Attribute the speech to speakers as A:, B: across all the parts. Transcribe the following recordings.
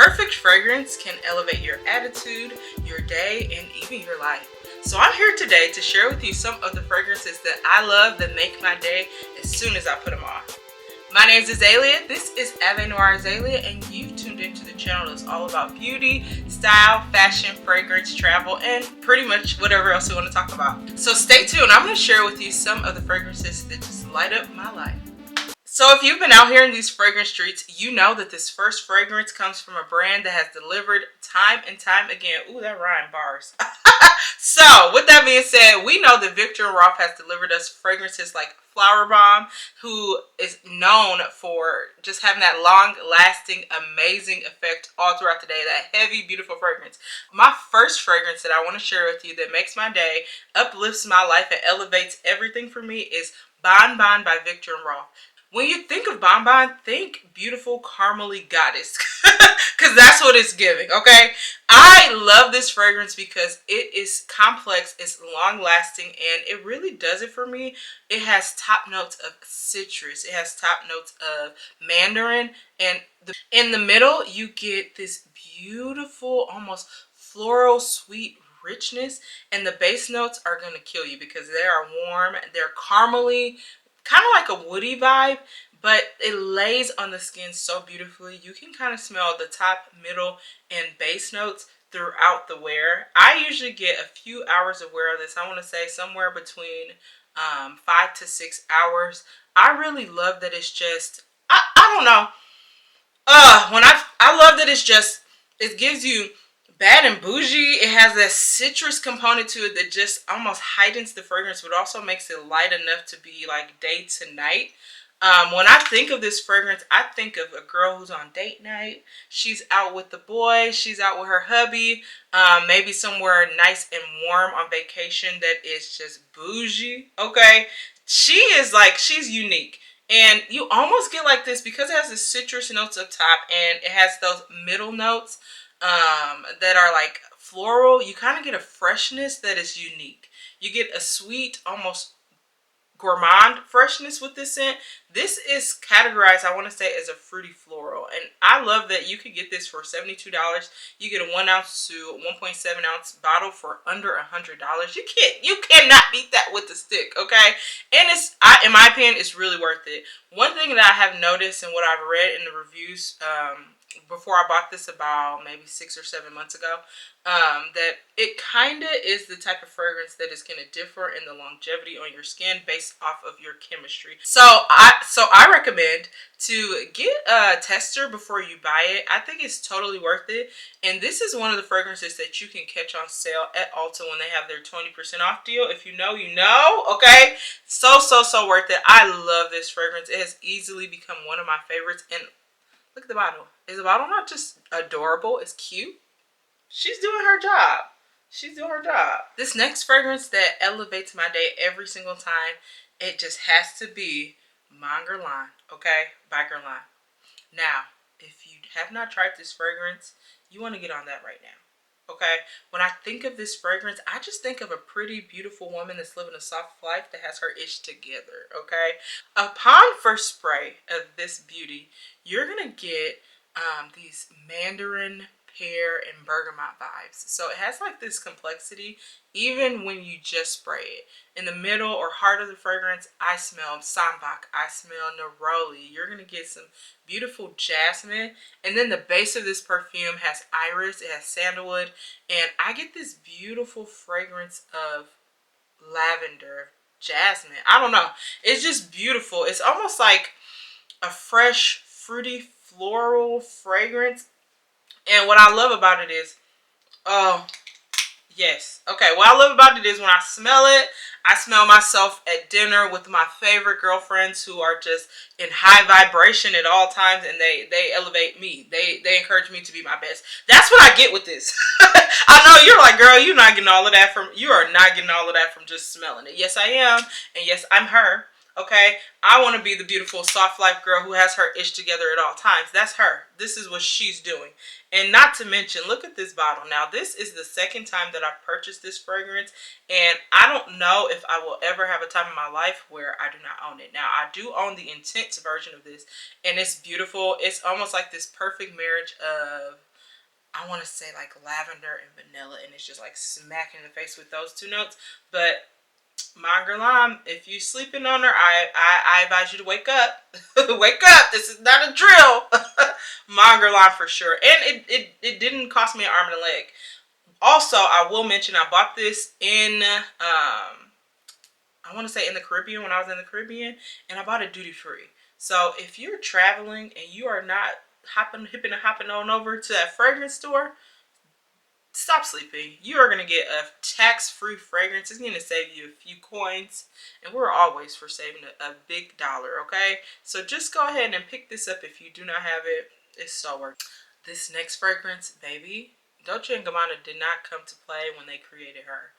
A: perfect fragrance can elevate your attitude, your day, and even your life. So I'm here today to share with you some of the fragrances that I love that make my day as soon as I put them on. My name is Azalea, this is Ave Noir Azalea, and you've tuned into the channel that's all about beauty, style, fashion, fragrance, travel, and pretty much whatever else we want to talk about. So stay tuned, I'm going to share with you some of the fragrances that just light up my life. So if you've been out here in these fragrance streets, you know that this first fragrance comes from a brand that has delivered time and time again. Ooh, that rhyme, bars. So with that being said, we know that Viktor Rolf has delivered us fragrances like Flower Bomb, who is known for just having that long-lasting, amazing effect all throughout the day, that heavy, beautiful fragrance. My first fragrance that I want to share with you that makes my day, uplifts my life, and elevates everything for me is Bon Bon by Viktor Rolf. When you think of Bon Bon, think beautiful caramely goddess, because that's what it's giving, okay? I love this fragrance because it is complex, it's long lasting, and it really does it for me. It has top notes of citrus, it has top notes of mandarin, and in the middle you get this beautiful, almost floral, sweet richness, and the base notes are going to kill you because they are warm, they're caramely, kind of like a woody vibe, but it lays on the skin so beautifully. You can kind of smell the top, middle, and base notes throughout the wear. I usually get a few hours of wear of this. I want to say somewhere between 5 to 6 hours. I really love that it's just, I don't know. I love that it's just, it gives you bad and bougie. It has that citrus component to it that just almost heightens the fragrance, but also makes it light enough to be like day to night. When I think of this fragrance, I think of a girl who's on date night. She's out with the boy, she's out with her hubby, maybe somewhere nice and warm on vacation that is just bougie, okay? She is like, she's unique. And you almost get like this because it has the citrus notes up top and it has those middle notes that are like floral. You kind of get a freshness that is unique. You get a sweet, almost gourmand freshness with this scent. This is categorized, I want to say, as a fruity floral, and I love that you could get this for $72. You get a 1 ounce to 1.7 ounce bottle for under $100. You cannot beat that with the stick, okay? And it's, in my opinion, it's really worth it. One thing that I have noticed and what I've read in the reviews before I bought this about maybe 6 or 7 months ago, that it kind of is the type of fragrance that is going to differ in the longevity on your skin based off of your chemistry. So I recommend to get a tester before you buy it. I think it's totally worth it. And this is one of the fragrances that you can catch on sale at Ulta when they have their 20% off deal. If you know, you know, okay? So worth it. I love this fragrance. It has easily become one of my favorites. And look at the bottle. Is the bottle not just adorable? It's cute. She's doing her job. She's doing her job. This next fragrance that elevates my day every single time, it just has to be Mon Guerlain, okay? By Guerlain. Now, if you have not tried this fragrance, you want to get on that right now, okay? When I think of this fragrance, I just think of a pretty, beautiful woman that's living a soft life that has her ish together, okay? Upon first spray of this beauty, you're going to get these mandarin, pear, and bergamot vibes. So it has like this complexity even when you just spray it. In the middle or heart of the fragrance, I smell sambac, I smell neroli. You're going to get some beautiful jasmine. And then the base of this perfume has iris, it has sandalwood, and I get this beautiful fragrance of lavender, jasmine. I don't know. It's just beautiful. It's almost like a fresh, fruity, floral fragrance. And what I love about it is, oh, yes. Okay, what I love about it is when I smell it, I smell myself at dinner with my favorite girlfriends who are just in high vibration at all times, and they elevate me. They encourage me to be my best. That's what I get with this. I know you're like, girl, you are not getting all of that from just smelling it. Yes, I am. And yes, I'm her. Okay, I want to be the beautiful soft life girl who has her ish together at all times. That's her. This is what she's doing. And not to mention, look at this bottle. Now, this is the second time that I've purchased this fragrance, and I don't know if I will ever have a time in my life where I do not own it. Now, I do own the intense version of this, and it's beautiful. It's almost like this perfect marriage of I want to say like lavender and vanilla, and it's just like smacking in the face with those two notes. But Mon Guerlain, if you sleeping on her, I advise you to wake up. Wake up. This is not a drill. Mon Guerlain for sure. And it didn't cost me an arm and a leg. Also, I will mention I bought this in I want to say in the Caribbean, when I was in the Caribbean, and I bought it duty free. So if you're traveling and you are not hipping and hopping on over to that fragrance store, stop sleeping. You are going to get a tax-free fragrance. It's going to save you a few coins, and we're always for saving a big dollar, okay? So just go ahead and pick this up if you do not have it. It's so worth it. This next fragrance, baby, Dolce&Gabbana did not come to play when they created her.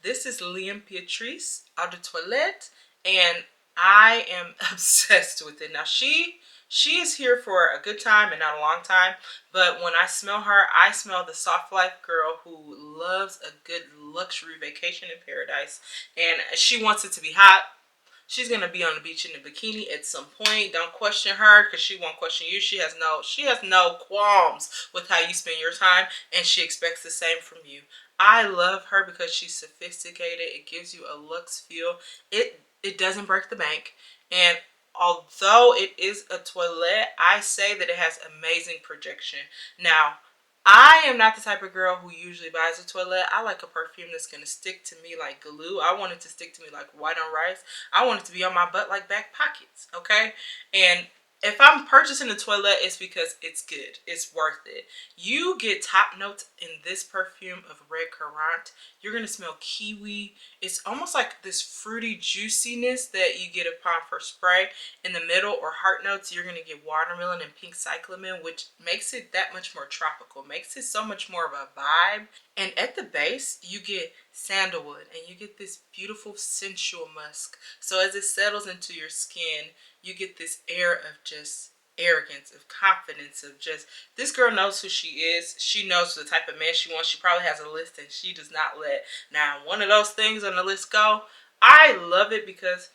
A: This is L'Impératrice Eau de Toilette, and I am obsessed with it. Now, she is here for a good time and not a long time, but when I smell her, I smell the soft life girl who loves a good luxury vacation in paradise, and she wants it to be hot. She's gonna be on the beach in a bikini at some point. Don't question her, because she won't question you. She has no qualms with how you spend your time, and she expects the same from you. I love her because she's sophisticated. It gives you a luxe feel. It doesn't break the bank, and although it is a toilette, I say that it has amazing projection. Now, I am not the type of girl who usually buys a toilette. I like a perfume that's going to stick to me like glue. I want it to stick to me like white on rice. I want it to be on my butt like back pockets, okay? And if I'm purchasing a toilette, it's because it's good. It's worth it. You get top notes in this perfume of red currant. You're going to smell kiwi. It's almost like this fruity juiciness that you get upon first spray. In the middle, or heart notes, you're going to get watermelon and pink cyclamen, which makes it that much more tropical. Makes it so much more of a vibe. And at the base, you get sandalwood, and you get this beautiful sensual musk. So as it settles into your skin, you get this air of just arrogance, of confidence, of just, this girl knows who she is. She knows the type of man she wants. She probably has a list, and she does not let now one of those things on the list go. I love it because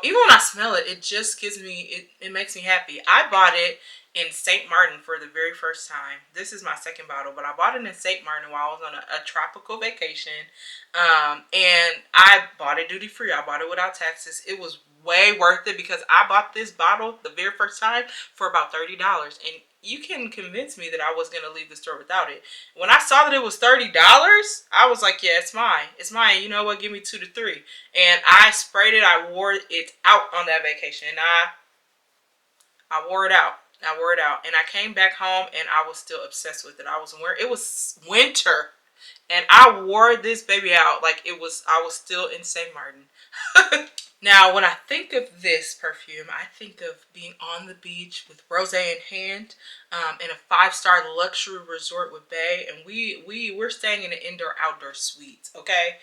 A: even when I smell it, it just gives me, it makes me happy. I bought it in St. Martin for the very first time. This is my second bottle, but I bought it in St. Martin while I was on a tropical vacation. And I bought it duty free. I bought it without taxes. It was way worth it because I bought this bottle the very first time for about $30. And you can convince me that I was going to leave the store without it. When I saw that it was $30, I was like, yeah, it's mine. It's mine. You know what? Give me 2 to 3. And I sprayed it. I wore it out on that vacation. And I wore it out. I wore it out. And I came back home and I was still obsessed with it. It was winter. And I wore this baby out like I was still in St. Martin. Now, when I think of this perfume, I think of being on the beach with rosé in hand, in a 5-star luxury resort with Bay, and we're staying in an indoor-outdoor suite. Okay,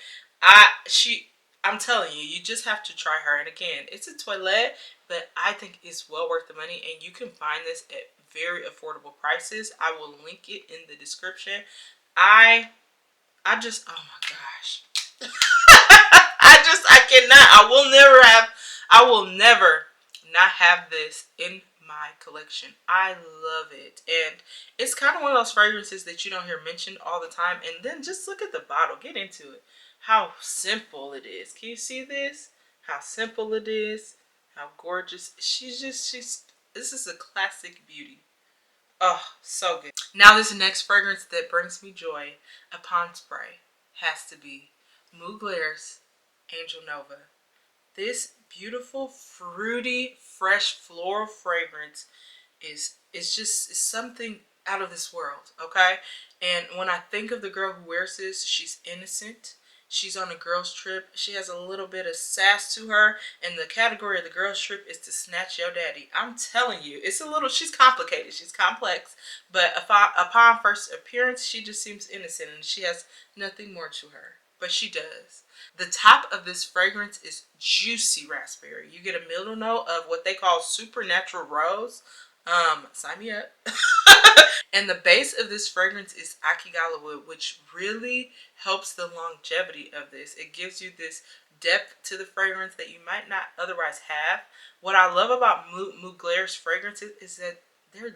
A: I'm telling you, you just have to try her. And again, it's a toilette, but I think it's well worth the money, and you can find this at very affordable prices. I will link it in the description. I just, oh my gosh. I will never not have this in my collection. I love it. And it's kind of one of those fragrances that you don't hear mentioned all the time. And then just look at the bottle. Get into it. How simple it is. Can you see this? How simple it is. How gorgeous. This is a classic beauty. Oh, so good. Now this next fragrance that brings me joy upon spray has to be Mugler's Angel Nova. This beautiful, fruity, fresh floral fragrance is something out of this world, okay? And when I think of the girl who wears this, she's innocent. She's on a girl's trip. She has a little bit of sass to her. And the category of the girl's trip is to snatch your daddy. I'm telling you, she's complicated. She's complex. But upon first appearance, she just seems innocent. And she has nothing more to her. But she does. The top of this fragrance is juicy raspberry. You get a middle note of what they call supernatural rose. Sign me up. And the base of this fragrance is akigala wood, which really helps the longevity of this. It gives you this depth to the fragrance that you might not otherwise have. What I love about Mugler's fragrances is that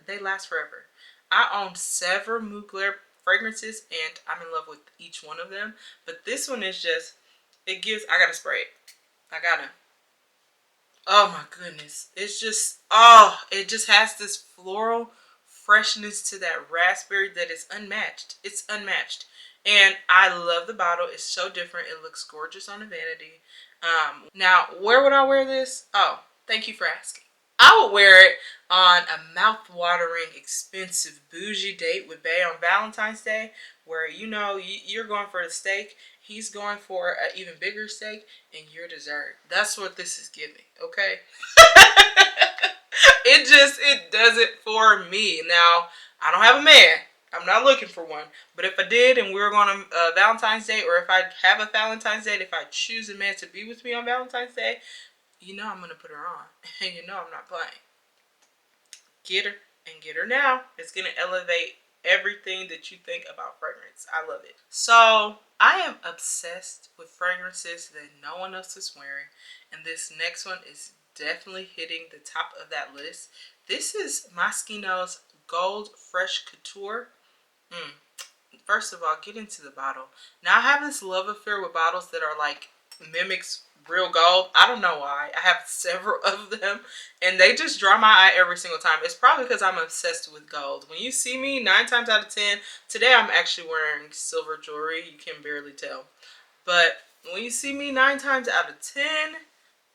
A: they last forever. I own several Mugler fragrances, and I'm in love with each one of them. But this one is just, it gives, I gotta spray it. I gotta. Oh my goodness. It's just, oh, it just has this floral freshness to that raspberry that is unmatched. It's unmatched. And I love the bottle. It's so different. It looks gorgeous on the vanity. Now, where would I wear this? Oh, thank you for asking. I would wear it on a mouth-watering, expensive, bougie date with Bae on Valentine's Day, where you know you're going for the steak, he's going for an even bigger steak, and your dessert. That's what this is giving, okay? It does it for me. Now, I don't have a man. I'm not looking for one. But if I did and we were going on a Valentine's Day, or if I have a Valentine's Day, if I choose a man to be with me on Valentine's Day, you know I'm going to put her on. And you know I'm not playing. Get her and get her now. It's going to elevate everything that you think about fragrance. I love it. So I am obsessed with fragrances that no one else is wearing. And this next one is definitely hitting the top of that list. This is Moschino's Gold Fresh Couture. First of all, get into the bottle. Now I have this love affair with bottles that are like mimics real gold. I don't know why. I have several of them and they just draw my eye every single time. It's probably because I'm obsessed with gold. When you see me 9 times out of 10, today I'm actually wearing silver jewelry. You can barely tell. But when you see me 9 times out of 10,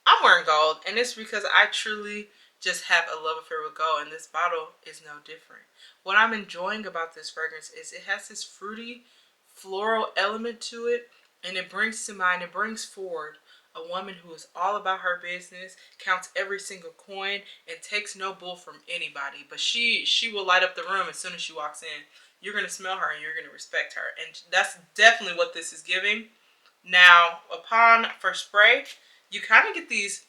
A: I'm wearing gold, and it's because I truly just have a love affair with gold, and this bottle is no different. What I'm enjoying about this fragrance is it has this fruity, floral element to it, and it brings to mind, it brings forward a woman who is all about her business, counts every single coin, and takes no bull from anybody. But she will light up the room as soon as she walks in. You're going to smell her, and you're going to respect her, and that's definitely what this is giving. Now, upon first spray, you kind of get these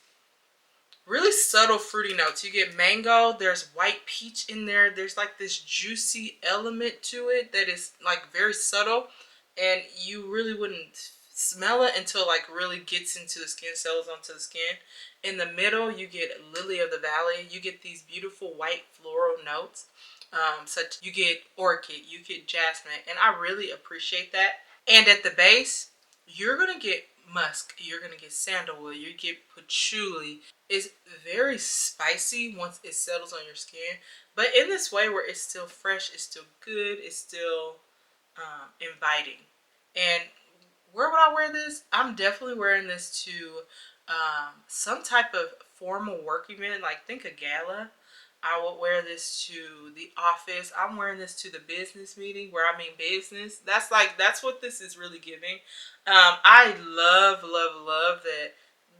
A: really subtle fruity notes. You get mango, there's white peach in there, there's like this juicy element to it that is like very subtle, and you really wouldn't smell it until like really gets into the skin, settles onto the skin. In the middle, you get lily of the valley. You get these beautiful white floral notes. Such you get orchid, you get jasmine, and I really appreciate that. And at the base, you're gonna get musk, you're gonna get sandalwood, you get patchouli. It's very spicy once it settles on your skin, but in this way where it's still fresh, it's still good, it's still inviting. And where would I wear this? I'm definitely wearing this to some type of formal work event, like think a gala. I would wear this to the office. I'm wearing this to the business meeting where I mean business. That's what this is really giving. I love, love, love that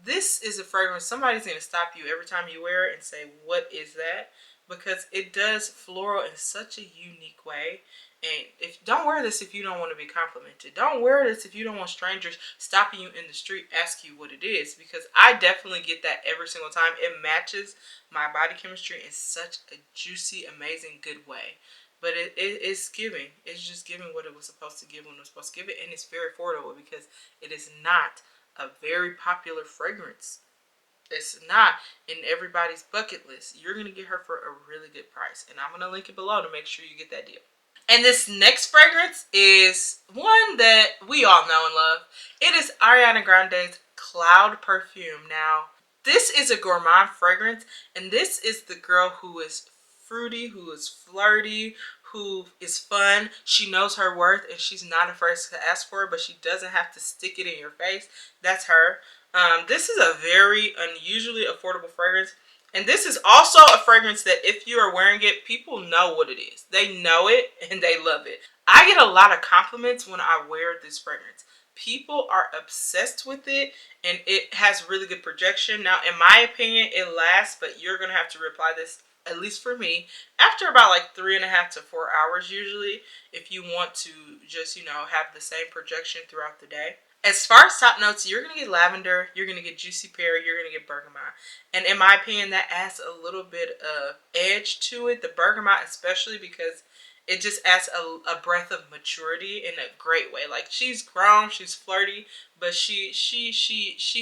A: this is a fragrance. Somebody's going to stop you every time you wear it and say, what is that? Because it does floral in such a unique way. And don't wear this if you don't want to be complimented. Don't wear this if you don't want strangers stopping you in the street ask you what it is. Because I definitely get that every single time. It matches my body chemistry in such a juicy, amazing, good way. But it's giving. It's just giving what it was supposed to give when it was supposed to give it. And it's very affordable because it is not a very popular fragrance. It's not in everybody's bucket list. You're going to get her for a really good price. And I'm going to link it below to make sure you get that deal. And this next fragrance is one that we all know and love. It is Ariana Grande's Cloud Perfume. Now, this is a gourmand fragrance, and this is the girl who is fruity, who is flirty, who is fun. She knows her worth, and she's not afraid to ask for it, but she doesn't have to stick it in your face. That's her. This is a very unusually affordable fragrance. And this is also a fragrance that if you are wearing it, people know what it is. They know it and they love it. I get a lot of compliments when I wear this fragrance. People are obsessed with it and it has really good projection. Now, in my opinion, it lasts, but you're going to have to reapply this, at least for me, after about like 3.5 to 4 hours usually, if you want to just, have the same projection throughout the day. As far as top notes, you're going to get lavender, you're going to get juicy pear, you're going to get bergamot. And in my opinion, that adds a little bit of edge to it, the bergamot especially, because it just adds a breath of maturity in a great way. Like, she's grown, she's flirty, but she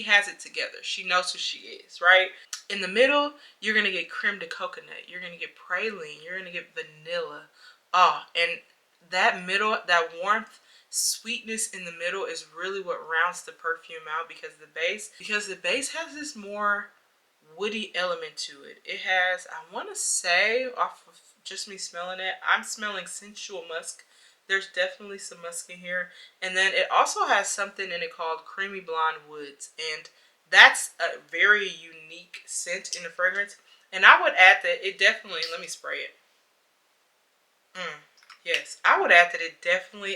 A: has it together. She knows who she is, right? In the middle, you're going to get creme de coconut, you're going to get praline, you're going to get vanilla, Oh, and that middle, that warmth, sweetness in the middle is really what rounds the perfume out, because the base has this more woody element to it. It has, I want to say, off of just me smelling it, I'm smelling sensual musk. There's definitely some musk in here. And then it also has something in it called creamy blonde woods. And that's a very unique scent in the fragrance. And I would add that it definitely, let me spray it. Yes, I would add that it definitely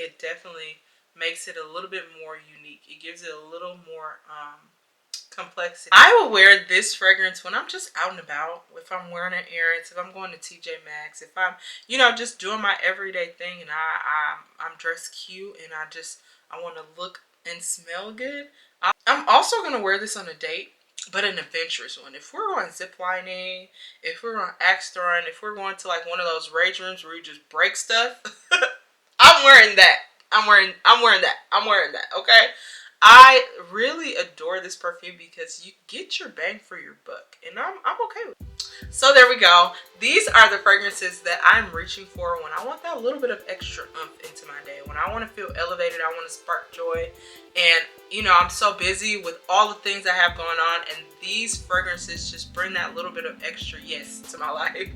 A: makes it a little bit more unique. It gives it a little more complexity. I will wear this fragrance when I'm just out and about. If I'm wearing an errands, if I'm going to TJ Maxx, if I'm, you know, just doing my everyday thing, and I'm dressed cute, and I want to look and smell good. I'm also going to wear this on a date, but an adventurous one. If we're going ziplining, if we're on axe throwing, if we're going to like one of those rage rooms where you just break stuff, I'm wearing that. I'm wearing that. Okay. I really adore this perfume because you get your bang for your buck, and I'm okay with it. So there we go. These are the fragrances that I'm reaching for when I want that little bit of extra oomph into my day. When I want to feel elevated, I want to spark joy. And, you know, I'm so busy with all the things I have going on, and these fragrances just bring that little bit of extra yes to my life.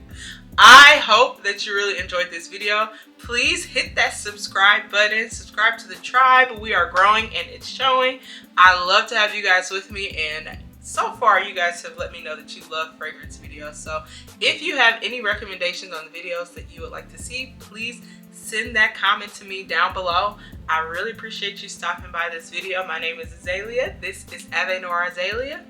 A: I hope that you really enjoyed this video. Please hit that subscribe button. Subscribe to the tribe. We are growing and it's showing. I love to have you guys with me, and so far you guys have let me know that you love fragrance videos. So if you have any recommendations on the videos that you would like to see, please send that comment to me down below. I really appreciate you stopping by this video. My name is Azalea. This is Ave Noir Azalea.